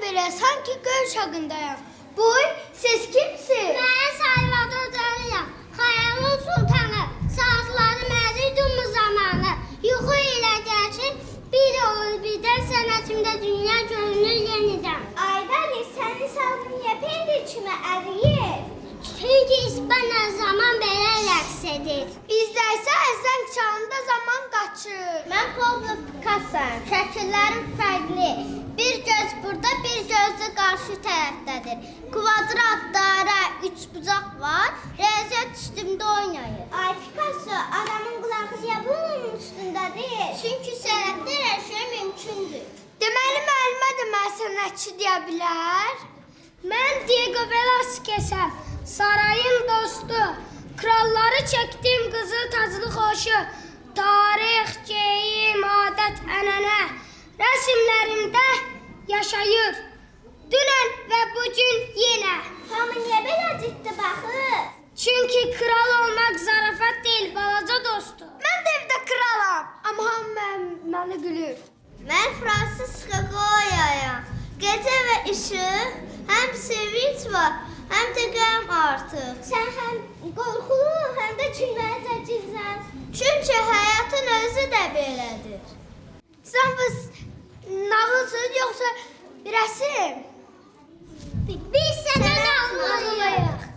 belə sanki göl uşağındayam. Boy, siz kimsiniz? Mən Salvador Dalıyam. Xəyalın sultanı. Saatları mərdudum zamanı. Yuxu ilə gəlir, bir olur birdən sənətimdə dünya görünür yenidən. Aydali, sənin salın niyə pendir kimi əriyir? Çünki İspanya zaman belə rəqs edir. Bizdə isə əzən çağında zaman qaçır. Mən Pablo Picasso'yam. Şəkillərim fərqli. Bir göz burada, bir göz də qarşı tərəfdədir. Kvadrat, dairə, üç bucaq var. Riyaziyyat üstümdə oynayır. Ay Picasso, adamın qulağı niyə bunun üstündədir? Çünki sənətdə hər şey mümkündür. Deməli müəllimə də mən sənətçi deyə bilər. Mən Diego Velázquez'əm. Sarayın dostu. Kralları çəkdim qızıl taclı xoşu. Tarix, geyim, adət, ənənə rəsmlərimdə yaşayır. Dünən və bugün yenə. Hamı niyə belə ciddi baxır? Çünki kral olmaq zarafat deyil, balaca dostu. Mən də evdə kralam, amma hamı məni gülür. Mən Fransiska Goya'yam. Gecə və işıq, həm sevinç var, həm də qəm artıq. Sən həm qorxulu, həm də gülməyə cəzizsən. Çünki həyatın özü də belədir. Sən biz nağılsız yoxsa bir rəsim? Biz sənə nağılıyıq.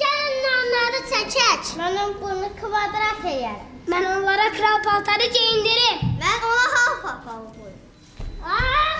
Gəlin nağılları çəkək. Mən bunu kvadrat eləyərəm. Mən onlara kral paltarı geyindirim. Mən ona half papalı qoyum.